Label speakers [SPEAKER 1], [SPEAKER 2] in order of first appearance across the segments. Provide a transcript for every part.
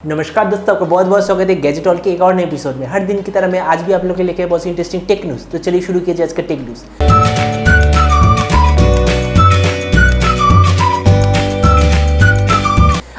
[SPEAKER 1] नमस्कार दोस्तों, आपका बहुत बहुत स्वागत है गैजेट वर्ल्ड के एक और नए एपिसोड में। हर दिन की तरह मैं आज भी आप लोगों के लेके बहुत इंटरेस्टिंग टेक न्यूज़। तो चलिए शुरू कीजिए आज का टेक न्यूज़।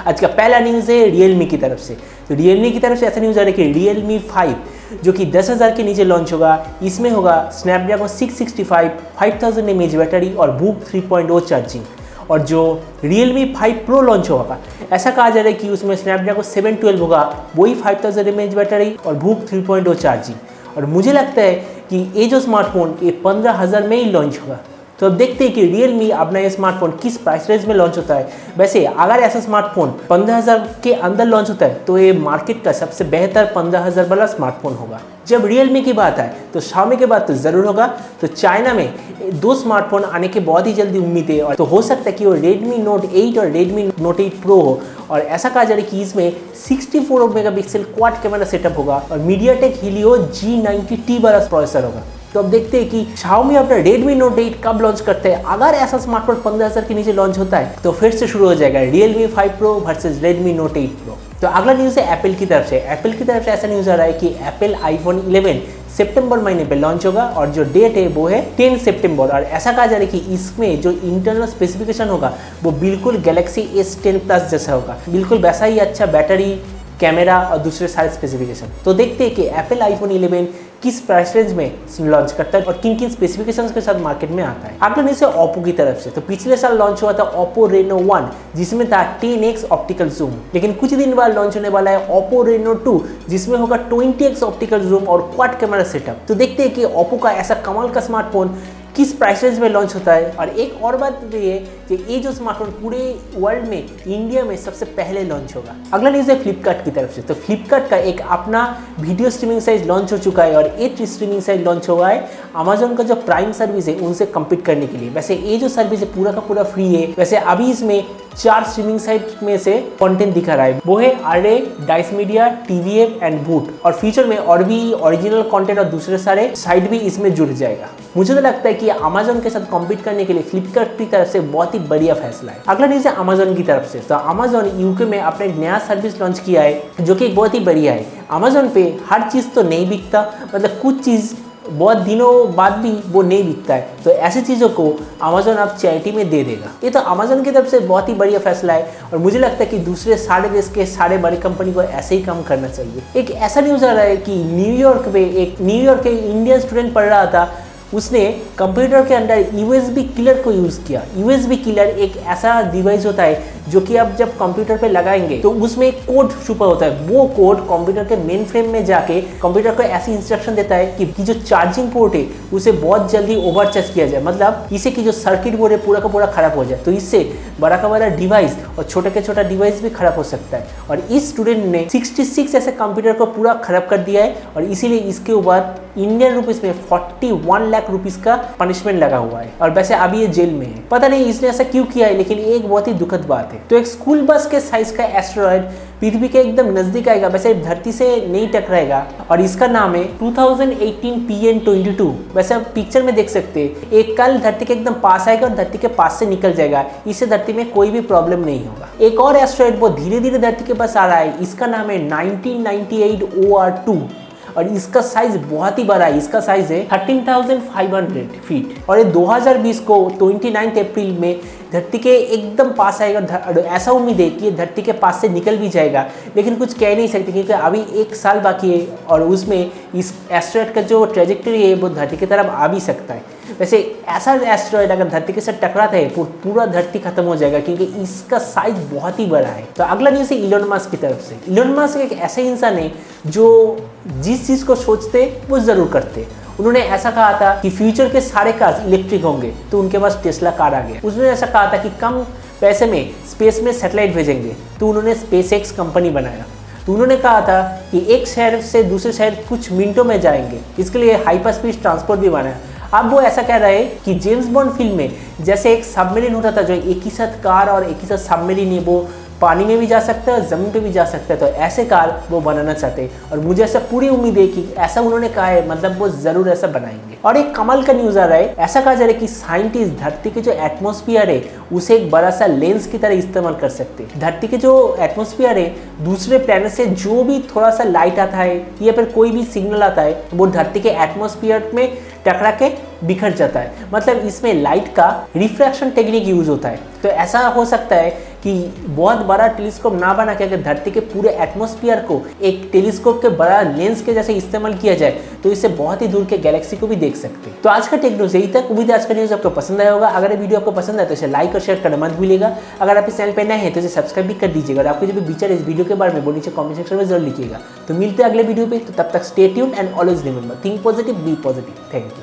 [SPEAKER 1] आज का पहला न्यूज़ है Realme की तरफ से। तो Realme की तरफ से ऐसा न्यूज़ आ रहा है कि Realme 5 जो कि 10,000 के नीचे लॉन्च होगा, इसमें होगा स्नैपड्रैगन 665, 5000 mAh बैटरी और Mayookh 3.0 चार्जिंग। और जो Realme 5 Pro लॉन्च होगा, ऐसा कहा जा रहा है कि उसमें स्नैपड्रैगन 712 होगा, वही 5000 mAh बैटरी और Mayookh 3.0 चार्जिंग। और मुझे लगता है कि ये जो स्मार्टफोन ये 15,000 में ही लॉन्च होगा। तो अब देखते हैं कि Realme अपना ये स्मार्टफोन किस प्राइस रेंज में लॉन्च होता है। वैसे अगर ऐसा स्मार्टफोन 15,000 के अंदर लॉन्च होता है तो ये मार्केट का सबसे बेहतर 15,000 वाला स्मार्टफोन होगा। जब Realme की बात आए तो Xiaomi की बात तो ज़रूर होगा। तो चाइना में दो स्मार्टफोन आने की बहुत ही जल्दी उम्मीद है, और तो हो सकता है कि वो Redmi Note 8 और Redmi Note 8 Pro हो। और ऐसा कहा जा रहा है कि इसमें 64 मेगापिक्सल क्वाड कैमरा सेटअप होगा और MediaTek Helio G90T वाला प्रोसेसर होगा। तो अब देखते हैं कि Xiaomi अपना Redmi Note 8 कब लॉन्च करते हैं। अगर ऐसा स्मार्टफोन 15,000 के नीचे लॉन्च होता है तो फिर से शुरू हो जाएगा Realme 5 Pro versus Redmi Note 8 Pro। तो अगला न्यूज़ है एप्पल की तरफ से। एप्पल की तरफ से ऐसा न्यूज़ आ रहा है कि एप्पल iPhone 11 सितंबर महीने पे लॉन्च होगा और जो डेट है वो है 10 सितंबर। और ऐसा कहा जा रहा है कि इसमें जो इंटरनल स्पेसिफिकेशन होगा वो बिल्कुल गैलेक्सी S10 प्लस जैसा होगा, बिल्कुल वैसा ही अच्छा बैटरी, कैमरा और दूसरे सारे स्पेसिफिकेशन। तो देखते हैं कि एप्पल iPhone 11 किस प्राइस रेंज में लॉन्च करता है और किन किन स्पेसिफिकेशंस के साथ मार्केट में आता है। अगला न्यूज़ है ओप्पो की तरफ से। तो पिछले साल लॉन्च हुआ था Oppo Reno 1 जिसमें था 10x ऑप्टिकल जूम, लेकिन कुछ दिन बाद लॉन्च होने वाला है Oppo Reno 2 जिसमें होगा 20x ऑप्टिकल जूम और क्वाड कैमरा सेटअप। तो देखते हैं कि Oppo का ऐसा कमाल का स्मार्टफोन किस प्राइस रेंज में लॉन्च होता है। और एक और बात ये है कि ये जो स्मार्टफोन पूरे वर्ल्ड में इंडिया में सबसे पहले लॉन्च होगा। अगला न्यूज़ है फ्लिपकार्ट की तरफ से। तो फ्लिपकार्ट का एक अपना वीडियो स्ट्रीमिंग साइज लॉन्च हो चुका है और एक स्ट्रीमिंग साइज लॉन्च हुआ है अमेजोन का जो प्राइम सर्विस है उनसे कम्पीट करने के लिए। वैसे ये जो सर्विस है पूरा का पूरा फ्री है। वैसे अभी इसमें 4 स्ट्रीमिंग साइट में से कंटेंट दिखा रहा है, वो है आरए, Dice Media, TVF and boot. और फ्यूचर में और भी ओरिजिनल कंटेंट और दूसरे सारे साइट भी इसमें जुड़ जाएगा। मुझे तो लगता है कि अमेजोन के साथ कॉम्पीट करने के लिए फ्लिपकार्ट की तरफ से बहुत ही बढ़िया फैसला है। अगला न्यूज़ है अमेजोन की तरफ से। तो अमेजोन यूके में अपने नया सर्विस लॉन्च किया है जो कि बहुत ही बढ़िया है। अमेजोन पे हर चीज़ तो नहीं बिकता, मतलब कुछ चीज़ बहुत दिनों बाद भी वो नहीं बिकता है, तो ऐसी चीज़ों को अमेजोन अब चैरिटी में दे देगा। ये तो अमेजोन की तरफ से बहुत ही बढ़िया फैसला है और मुझे लगता है कि दूसरे सारे देश के सारे बड़ी कंपनी को ऐसे ही काम करना चाहिए। एक ऐसा न्यूज़ आ रहा है कि न्यूयॉर्क के इंडियन स्टूडेंट पढ़ रहा था, उसने कंप्यूटर के अंदर USB किलर को यूज़ किया। USB किलर एक ऐसा डिवाइस होता है जो कि आप जब कंप्यूटर पे लगाएंगे तो उसमें एक कोड छुपा होता है। वो कोड कंप्यूटर के मेन फ्रेम में जाके कंप्यूटर को ऐसी इंस्ट्रक्शन देता है कि जो चार्जिंग पोर्ट है उसे बहुत जल्दी ओवरचार्ज किया जाए, मतलब इसे कि जो सर्किट बोर्ड है पूरा का पूरा खराब हो जाए। तो इससे बड़ा का बड़ा डिवाइस और छोटा का छोटा डिवाइस भी खराब हो सकता है। और इस स्टूडेंट ने 66 ऐसे कंप्यूटर को पूरा खराब कर दिया है और इसीलिए इसके ऊपर इंडियन रुपीज़ में 41 लाख रुपीज़ का पनिशमेंट लगा हुआ है। और वैसे अभी ये जेल में है, पता नहीं इसने ऐसा क्यों किया है, लेकिन ये एक बहुत ही दुखद बात है। तो एक स्कूल बस के साइज का एस्टेरॉयड पृथ्वी के एकदम नजदीक आएगा, वैसे धरती से नहीं टकराएगा और इसका नाम है 2018 PN22। वैसे आप पिक्चर में देख सकते हैं एक कल धरती के एकदम पास आएगा और धरती के पास से निकल जाएगा। इससे धरती में कोई भी प्रॉब्लम नहीं होगा। एक और एस्टेरॉयड वो धीरे धीरे धरती के पास आ रहा है, इसका नाम है 1998 OR2 और इसका साइज बहुत ही बड़ा है। इसका साइज है 13,500 फीट और ये 2020 को 29 अप्रैल में धरती के एकदम पास आएगा। ऐसा उम्मीद है कि ये धरती के पास से निकल भी जाएगा, लेकिन कुछ कह नहीं सकते क्योंकि अभी 1 साल बाकी है और उसमें इस एस्टेरॉयड का जो ट्रेजेक्टरी है वो धरती की तरफ आ भी सकता है। वैसे ऐसा एस्टेरॉयड अगर धरती के साथ टकराता है तो पूरा धरती खत्म हो जाएगा क्योंकि इसका साइज बहुत ही बड़ा है। तो अगला न्यूज़ है इलोन मस्क की तरफ से। इलोन मस्क एक ऐसा इंसान है जो जिस चीज़ को सोचते वो ज़रूर करते। उन्होंने ऐसा कहा था कि फ्यूचर के सारे कार इलेक्ट्रिक होंगे, तो उनके पास टेस्ला कार आ गया। उसने ऐसा कहा था कि कम पैसे में स्पेस में सैटेलाइट भेजेंगे, तो उन्होंने SpaceX कंपनी बनाया। तो उन्होंने कहा था कि एक शहर से दूसरे शहर कुछ मिनटों में जाएंगे, इसके लिए हाइपर स्पीड ट्रांसपोर्ट भी बनाया। अब वो ऐसा कह रहा है कि जेम्स बॉन्ड फिल्म में जैसे एक सबमरीन होता था जो एक ही साथ कार और एक ही साथ सबमरीन है वो पानी में भी जा सकता है और ज़मीन पे भी जा सकता है। तो ऐसे कार वो बनाना चाहते हैं और मुझे ऐसा पूरी उम्मीद है कि ऐसा उन्होंने कहा है, मतलब वो ज़रूर ऐसा बनाएंगे। और एक कमाल का न्यूज़ आ रहा है, ऐसा कहा जा रहा है कि साइंटिस्ट धरती के जो एटमॉस्फेयर है उसे एक बड़ा सा लेंस की तरह इस्तेमाल कर सकते हैं। धरती के जो एटमॉस्फेयर है, दूसरे प्लैनेट से जो भी थोड़ा सा लाइट आता है या फिर कोई भी सिग्नल आता है वो धरती के एटमॉस्फेयर में टकरा के बिखर जाता है। मतलब इसमें लाइट का रिफ्रैक्शन टेक्निक यूज होता है। तो ऐसा हो सकता है कि बहुत बड़ा टेलीस्कोप ना बना के अगर धरती के पूरे एटमॉस्फेयर को एक टेलीस्कोप के बड़ा लेंस के जैसे इस्तेमाल किया जाए तो इससे बहुत ही दूर के गैलेक्सी को भी देख सकते हैं। तो आज का टेक न्यूज़ यही तक। उम्मीद है आज का न्यूज़ आपको पसंद आया होगा। अगर ये वीडियो आपको पसंद आए तो इसे लाइक और शेयर करना मत भूलिएगा। अगर आप इस चैनल पर नए हैं तो इसे सब्सक्राइब भी कर दीजिएगा और आपको जो भी विचार इस वीडियो के बारे में वो नीचे कमेंट सेक्शन में जरूर लिखिएगा। तो मिलते हैं अगले वीडियो पे, तो तब तक stay tuned and always remember think positive, be positive. Thank you.